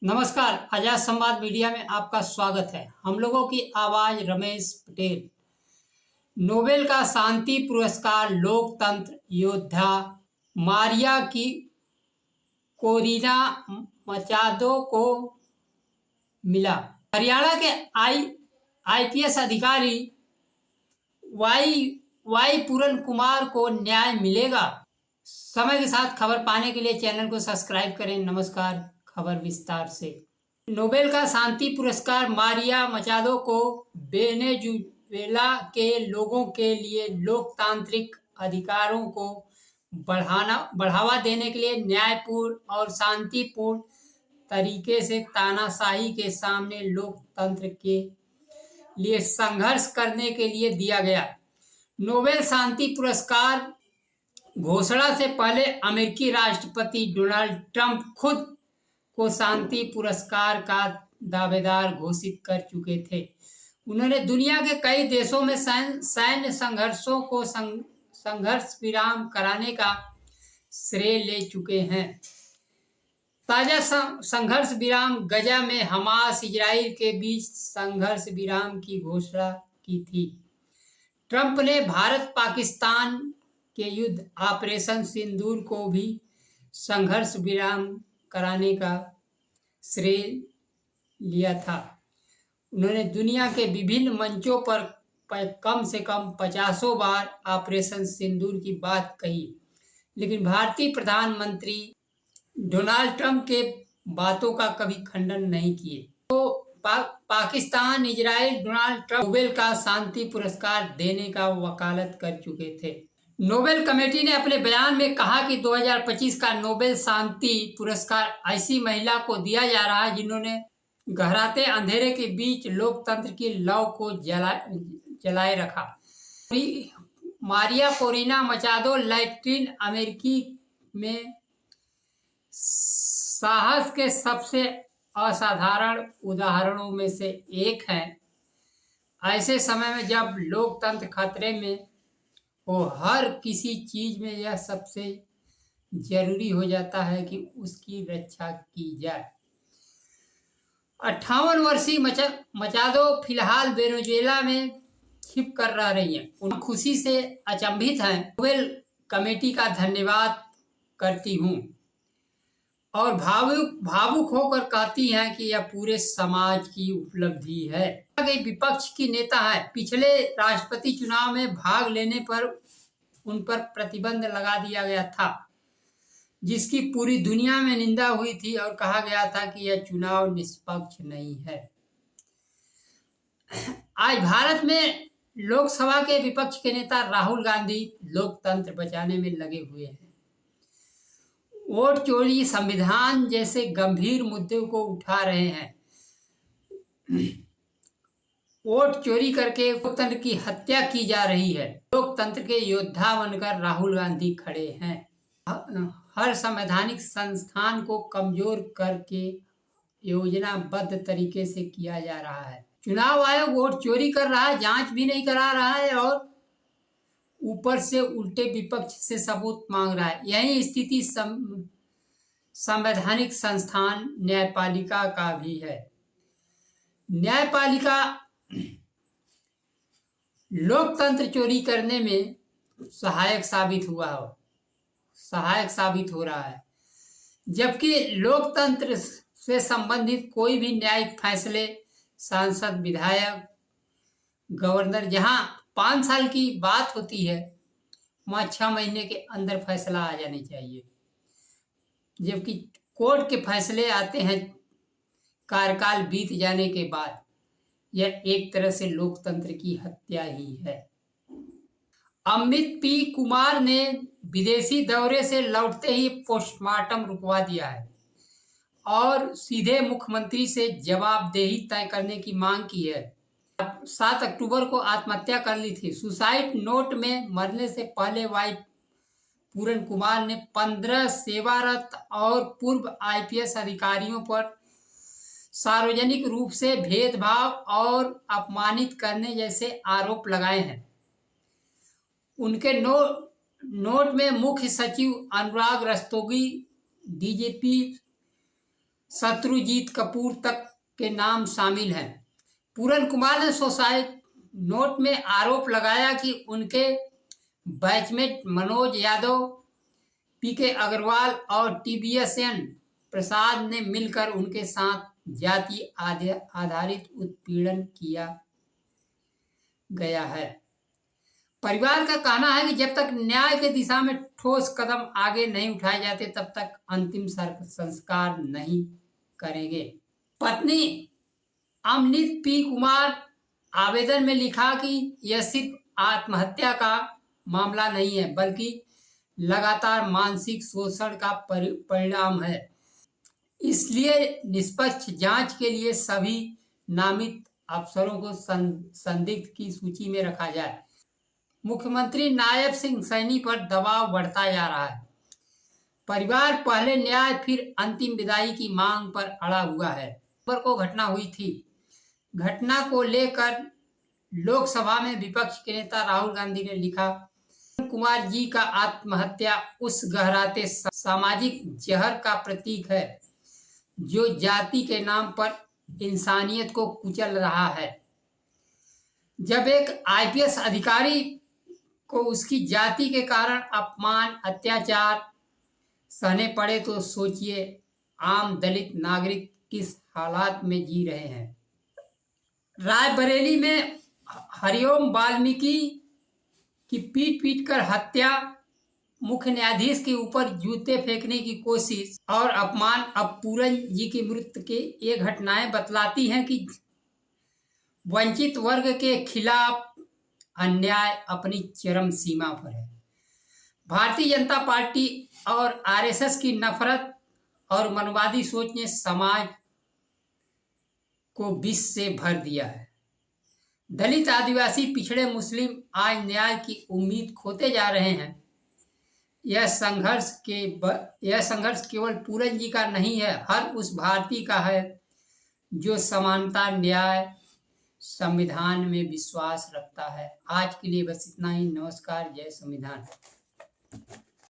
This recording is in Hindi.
नमस्कार, आजाद संवाद मीडिया में आपका स्वागत है। हम लोगों की आवाज रमेश पटेल। नोबेल का शांति पुरस्कार लोकतंत्र योद्धा मारिया की कोरिना मचादो को मिला। हरियाणा के आईपीएस अधिकारी वाई पूरन कुमार को न्याय मिलेगा। समय के साथ खबर पाने के लिए चैनल को सब्सक्राइब करें। नमस्कार, खबर विस्तार से। नोबेल का शांति पुरस्कार मारिया मचादो को वेनेजुएला के लोगों के लिए लोकतांत्रिक अधिकारों को बढ़ावा देने के लिए न्यायपूर्ण और शांतिपूर्ण तरीके से तानाशाही के सामने लोकतंत्र के लिए संघर्ष करने के लिए दिया गया। नोबेल शांति पुरस्कार घोषणा से पहले अमेरिकी राष्ट्रपति डोनाल्ड ट्रंप खुद को शांति पुरस्कार का दावेदार घोषित कर चुके थे। उन्होंने दुनिया के कई देशों में सैन्य संघर्षों को संघर्ष विराम कराने का श्रेय ले चुके हैं। ताजा संघर्ष विराम गजा में हमास इजराइल के बीच संघर्ष विराम की घोषणा की थी। ट्रंप ने भारत पाकिस्तान के युद्ध ऑपरेशन सिंदूर को भी संघर्ष विराम कराने का श्रेय लिया था। उन्होंने दुनिया के विभिन्न मंचों पर कम से कम 50 बार ऑपरेशन सिंदूर की बात कही, लेकिन भारतीय प्रधानमंत्री डोनाल्ड ट्रंप के बातों का कभी खंडन नहीं किए। तो Pakistan Israel Donald Trump Nobel का शांति पुरस्कार देने का वकालत कर चुके थे। नोबेल कमेटी ने अपने बयान में कहा कि 2025 का नोबेल शांति पुरस्कार ऐसी महिला को दिया जा रहा है जिन्होंने गहराते अंधेरे के बीच लोकतंत्र की लौ को जलाए रखा। मारिया कोरिना मचादो लैटिन अमेरिकी में साहस के सबसे असाधारण उदाहरणों में से एक है। ऐसे समय में जब लोकतंत्र खतरे में हो, हर किसी चीज में यह सबसे जरूरी हो जाता है कि उसकी रक्षा की जाए। 58 वर्षीय मचादो फिलहाल वेनेजुएला में छिप कर रह रही हैं। उन खुशी से अचंभित हैं। नोबेल कमेटी का धन्यवाद करती हूँ और भावुक होकर कहती हैं कि यह पूरे समाज की उपलब्धि है। विपक्ष की नेता है। पिछले राष्ट्रपति चुनाव में भाग लेने पर उन पर प्रतिबंध लगा दिया गया था, जिसकी पूरी दुनिया में निंदा हुई थी और कहा गया था कि यह चुनाव निष्पक्ष नहीं है। आज भारत में लोकसभा के विपक्ष के नेता राहुल गांधी लोकतंत्र बचाने में लगे हुए हैं। वोट चोरी, संविधान जैसे गंभीर मुद्दों को उठा रहे हैं। वोट चोरी करके लोकतंत्र की हत्या की जा रही है। लोकतंत्र के योद्धा बनकर राहुल गांधी खड़े हैं। हर संवैधानिक संस्थान को कमजोर करके योजनाबद्ध तरीके से किया जा रहा है। चुनाव आयोग वोट चोरी कर रहा है, जांच भी नहीं करा रहा है और ऊपर से उल्टे विपक्ष से सबूत मांग रहा है। यही स्थिति संवैधानिक संस्थान न्यायपालिका का भी है। न्यायपालिका लोकतंत्र चोरी करने में सहायक साबित हो रहा है, जबकि लोकतंत्र से संबंधित कोई भी न्यायिक फैसले सांसद, विधायक, गवर्नर, जहां 5 साल की बात होती है वहां 6 महीने के अंदर फैसला आ जाने चाहिए, जबकि कोर्ट के फैसले आते हैं कार्यकाल बीत जाने के बाद। यह एक तरह से लोकतंत्र की हत्या ही है। अमित पी कुमार ने विदेशी दौरे से लौटते ही पोस्टमार्टम रुकवा दिया है और सीधे मुख्यमंत्री से जवाबदेही तय करने की मांग की है। 7 अक्टूबर को आत्महत्या कर ली थी। सुसाइड नोट में मरने से पहले वाई पूरन कुमार ने 15 सेवारत और पूर्व आईपीएस अधिकारियों पर सार्वजनिक रूप से भेदभाव और अपमानित करने जैसे आरोप लगाए हैं। उनके नोट में मुख्य सचिव अनुराग रस्तोगी, डीजीपी शत्रुजीत कपूर तक के नाम शामिल हैं। पूरन कुमार ने सुसाइड नोट में आरोप लगाया कि उनके बैचमेट मनोज यादव, पीके अग्रवाल और टीबीएसएन प्रसाद ने मिलकर उनके साथ जाति आधारित उत्पीड़न किया गया है। परिवार का कहना है कि जब तक न्याय के दिशा में ठोस कदम आगे नहीं उठाए जाते तब तक अंतिम संस्कार नहीं करेंगे। पत्नी अमनित पी कुमार आवेदन में लिखा कि यह सिर्फ आत्महत्या का मामला नहीं है बल्कि लगातार मानसिक शोषण का परिणाम है। इसलिए निष्पक्ष जांच के लिए सभी नामित अफसरों को संदिग्ध की सूची में रखा जाए। मुख्यमंत्री नायब सिंह सैनी पर दबाव बढ़ता जा रहा है। परिवार पहले न्याय फिर अंतिम विदाई की मांग पर अड़ा हुआ है। को घटना हुई थी। घटना को लेकर लोकसभा में विपक्ष के नेता राहुल गांधी ने लिखा, कुमार जी का आत्महत्या उस गहराते सामाजिक जहर का प्रतीक है जो जाति के नाम पर इंसानियत को कुचल रहा है। जब एक आईपीएस अधिकारी को उसकी जाति के कारण अपमान, अत्याचार सहने पड़े तो सोचिए आम दलित नागरिक किस हालात में जी रहे हैं। रायबरेली में हरिओम वाल्मीकि की पीट कर हत्या, मुख्य न्यायाधीश के ऊपर जूते फेंकने की कोशिश और अपमान। अब पूरन जी की मृत्यु के ये घटनाएं बतलाती हैं कि वंचित वर्ग के खिलाफ अन्याय अपनी चरम सीमा पर है। भारतीय जनता पार्टी और आरएसएस की नफरत और मनवादी सोच ने समाज को विष से भर दिया है। दलित, आदिवासी, पिछड़े, मुस्लिम आज न्याय की उम्मीद खोते जा रहे हैं। यह संघर्ष केवल पूरन जी का नहीं है, हर उस भारतीय का है जो समानता, न्याय, संविधान में विश्वास रखता है। आज के लिए बस इतना ही। नमस्कार। जय संविधान।